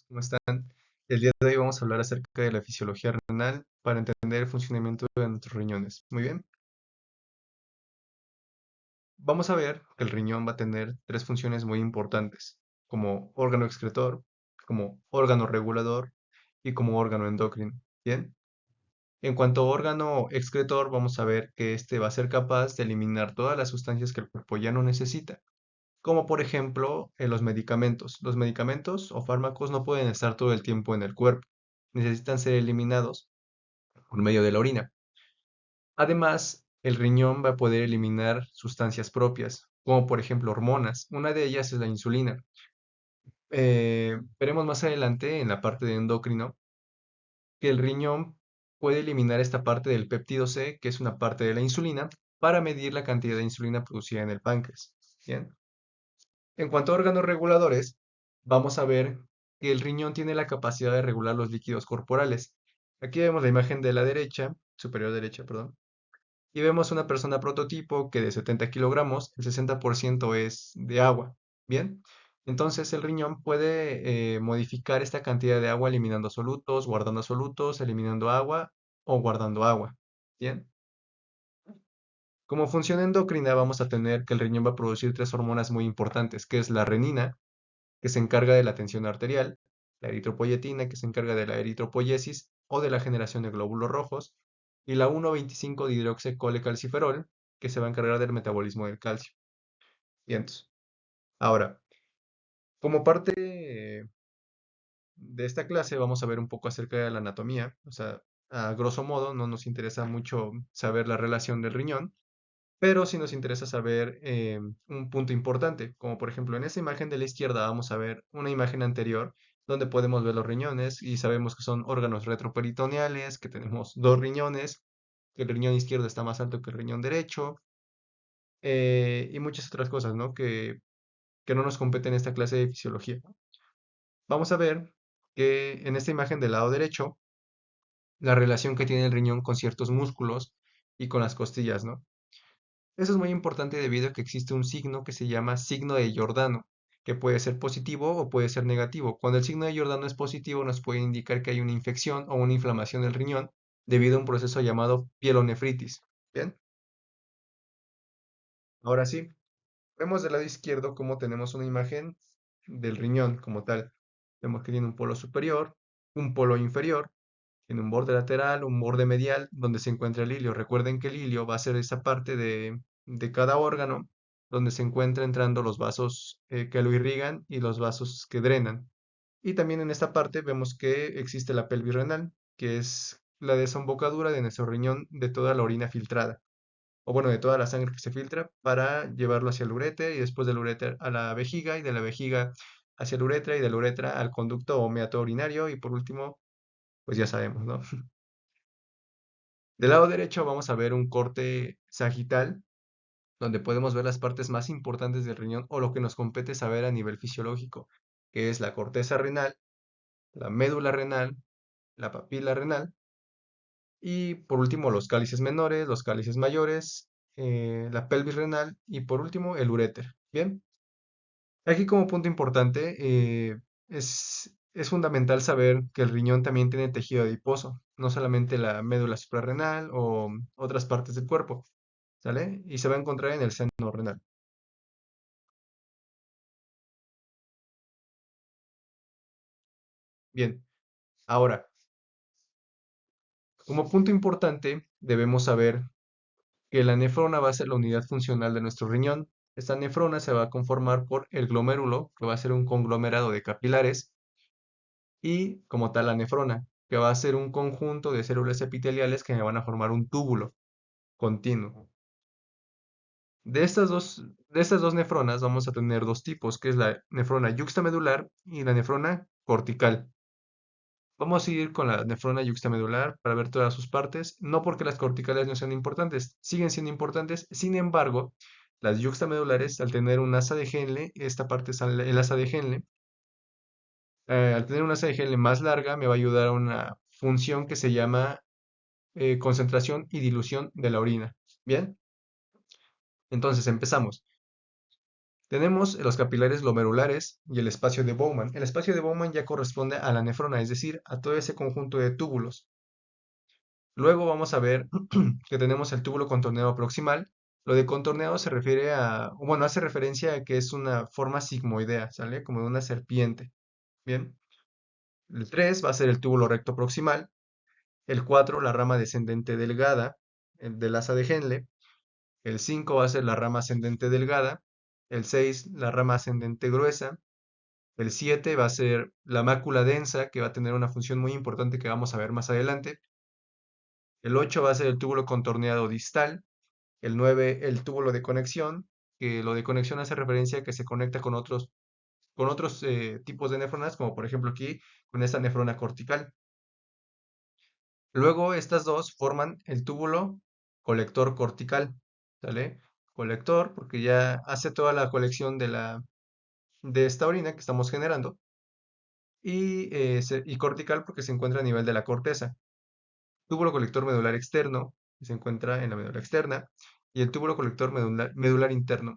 ¿Cómo están? El día de hoy vamos a hablar acerca de la fisiología renal para entender el funcionamiento de nuestros riñones. Muy bien, vamos a ver que el riñón va a tener tres funciones muy importantes, como órgano excretor, como órgano regulador y como órgano endocrino. Bien, en cuanto a órgano excretor, vamos a ver que este va a ser capaz de eliminar todas las sustancias que el cuerpo ya no necesita, como por ejemplo los medicamentos. Los medicamentos o fármacos no pueden estar todo el tiempo en el cuerpo, necesitan ser eliminados por medio de la orina. Además, el riñón va a poder eliminar sustancias propias, como por ejemplo hormonas. Una de ellas es la insulina. Veremos más adelante en la parte de endocrino que el riñón puede eliminar esta parte del péptido C, que es una parte de la insulina, para medir la cantidad de insulina producida en el páncreas. Bien. En cuanto a órganos reguladores, vamos a ver que el riñón tiene la capacidad de regular los líquidos corporales. Aquí vemos la imagen de la derecha, superior derecha, perdón. Y vemos una persona prototipo que de 70 kilogramos, el 60% es de agua. Bien, entonces el riñón puede modificar esta cantidad de agua eliminando solutos, guardando solutos, eliminando agua o guardando agua. Bien, como función endocrina vamos a tener que el riñón va a producir tres hormonas muy importantes, que es la renina, que se encarga de la tensión arterial, la eritropoyetina, que se encarga de la eritropoyesis o de la generación de glóbulos rojos, y la 1,25-dihidroxicolecalciferol, que se va a encargar del metabolismo del calcio. Bien, ahora, como parte de esta clase vamos a ver un poco acerca de la anatomía, o sea, a grosso modo no nos interesa mucho saber la relación del riñón, pero sí nos interesa saber un punto importante, como por ejemplo en esa imagen de la izquierda vamos a ver una imagen anterior donde podemos ver los riñones y sabemos que son órganos retroperitoneales, que tenemos dos riñones, que el riñón izquierdo está más alto que el riñón derecho y muchas otras cosas, ¿no? Que no nos competen en esta clase de fisiología. Vamos a ver que en esta imagen del lado derecho, la relación que tiene el riñón con ciertos músculos y con las costillas, ¿no? Eso es muy importante debido a que existe un signo que se llama signo de Giordano, que puede ser positivo o puede ser negativo. Cuando el signo de Giordano es positivo, nos puede indicar que hay una infección o una inflamación del riñón debido a un proceso llamado pielonefritis. Bien, ahora sí, vemos del lado izquierdo cómo tenemos una imagen del riñón como tal. Vemos que tiene un polo superior, un polo inferior, tiene un borde lateral, un borde medial, donde se encuentra el ilio. Recuerden que el ilio va a ser esa parte de cada órgano donde se encuentra entrando los vasos que lo irrigan y los vasos que drenan. Y también en esta parte vemos que existe la pelvis renal, que es la desembocadura de nuestro riñón de toda la orina filtrada, o bueno, de toda la sangre que se filtra para llevarlo hacia el uréter y después del uréter a la vejiga y de la vejiga hacia la uretra y de la uretra al conducto o meato urinario y por último, pues ya sabemos, ¿no? Del lado derecho vamos a ver un corte sagital, donde podemos ver las partes más importantes del riñón o lo que nos compete saber a nivel fisiológico, que es la corteza renal, la médula renal, la papila renal y por último los cálices menores, los cálices mayores, la pelvis renal y por último el uréter. Bien, aquí como punto importante es fundamental saber que el riñón también tiene tejido adiposo, no solamente la médula suprarrenal o otras partes del cuerpo. ¿Sale? Y se va a encontrar en el seno renal. Bien, ahora, como punto importante, debemos saber que la nefrona va a ser la unidad funcional de nuestro riñón. Esta nefrona se va a conformar por el glomérulo, que va a ser un conglomerado de capilares, y como tal la nefrona, que va a ser un conjunto de células epiteliales que van a formar un túbulo continuo. De estas dos nefronas vamos a tener dos tipos, que es la nefrona yuxtamedular y la nefrona cortical. Vamos a ir con la nefrona yuxtamedular para ver todas sus partes, no porque las corticales no sean importantes, siguen siendo importantes, sin embargo, las yuxtamedulares, al tener un asa de Henle, esta parte es el asa de Henle, al tener un asa de Henle más larga, me va a ayudar a una función que se llama concentración y dilución de la orina. Bien, entonces empezamos. Tenemos los capilares glomerulares y el espacio de Bowman. El espacio de Bowman ya corresponde a la nefrona, es decir, a todo ese conjunto de túbulos. Luego vamos a ver que tenemos el túbulo contorneado proximal. Lo de contorneado se refiere a, bueno, hace referencia a que es una forma sigmoidea, ¿sale? Como de una serpiente. Bien. El 3 va a ser el túbulo recto proximal. El 4, la rama descendente delgada, el del asa de Henle. El 5 va a ser la rama ascendente delgada. El 6, la rama ascendente gruesa. El 7 va a ser la mácula densa, que va a tener una función muy importante que vamos a ver más adelante. El 8 va a ser el túbulo contorneado distal. El 9 el túbulo de conexión, que lo de conexión hace referencia a que se conecta con otros tipos de nefronas, como por ejemplo aquí con esta nefrona cortical. Luego estas dos forman el túbulo colector cortical, ¿sale? Colector, porque ya hace toda la colección de esta orina que estamos generando, y cortical porque se encuentra a nivel de la corteza. Túbulo colector medular externo, que se encuentra en la médula externa, y el túbulo colector medular interno.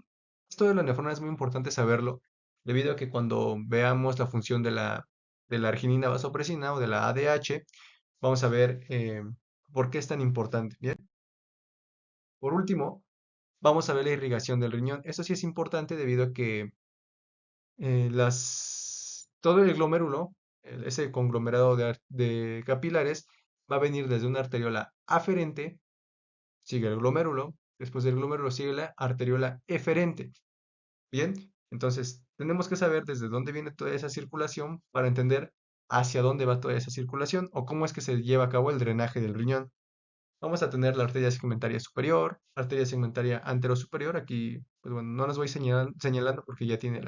Esto de la nefrona es muy importante saberlo, debido a que cuando veamos la función de la arginina vasopresina o de la ADH, vamos a ver por qué es tan importante. Bien, por último, vamos a ver la irrigación del riñón. Esto sí es importante debido a que todo el glomérulo, ese conglomerado de capilares, va a venir desde una arteriola aferente, sigue el glomérulo, después del glomérulo sigue la arteriola eferente. Bien, entonces tenemos que saber desde dónde viene toda esa circulación para entender hacia dónde va toda esa circulación o cómo es que se lleva a cabo el drenaje del riñón. Vamos a tener la arteria segmentaria superior, arteria segmentaria anterosuperior. Aquí, pues bueno, no las voy señalando porque ya tiene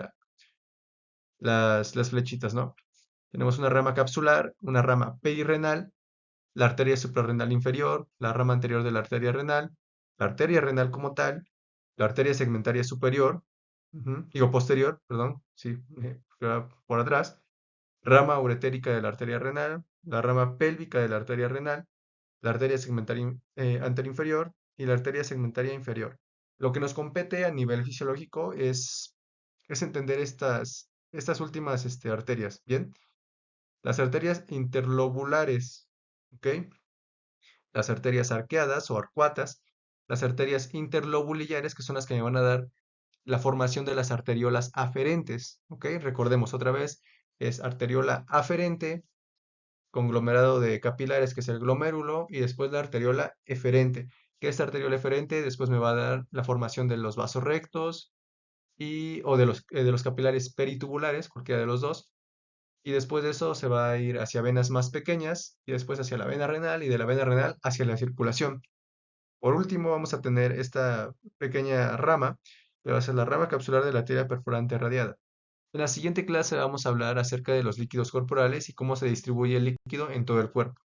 las flechitas, ¿no? Tenemos una rama capsular, una rama perirrenal, la arteria suprarrenal inferior, la rama anterior de la arteria renal como tal, la arteria segmentaria superior, digo posterior, perdón, sí, por atrás, rama uretérica de la arteria renal, la rama pélvica de la arteria renal, la arteria segmentaria anterior y la arteria segmentaria inferior. Lo que nos compete a nivel fisiológico es entender estas últimas arterias, ¿bien? Las arterias interlobulares, ¿ok? Las arterias arqueadas o arcuatas, las arterias interlobulillares, que son las que me van a dar la formación de las arteriolas aferentes, ¿ok? Recordemos otra vez, es arteriola aferente, conglomerado de capilares, que es el glomérulo, y después la arteriola eferente, que esta arteriola eferente después me va a dar la formación de los vasos rectos o de los capilares peritubulares, cualquiera de los dos, y después de eso se va a ir hacia venas más pequeñas y después hacia la vena renal y de la vena renal hacia la circulación. Por último, vamos a tener esta pequeña rama, que va a ser la rama capsular de la arteria perforante radiada. En la siguiente clase vamos a hablar acerca de los líquidos corporales y cómo se distribuye el líquido en todo el cuerpo.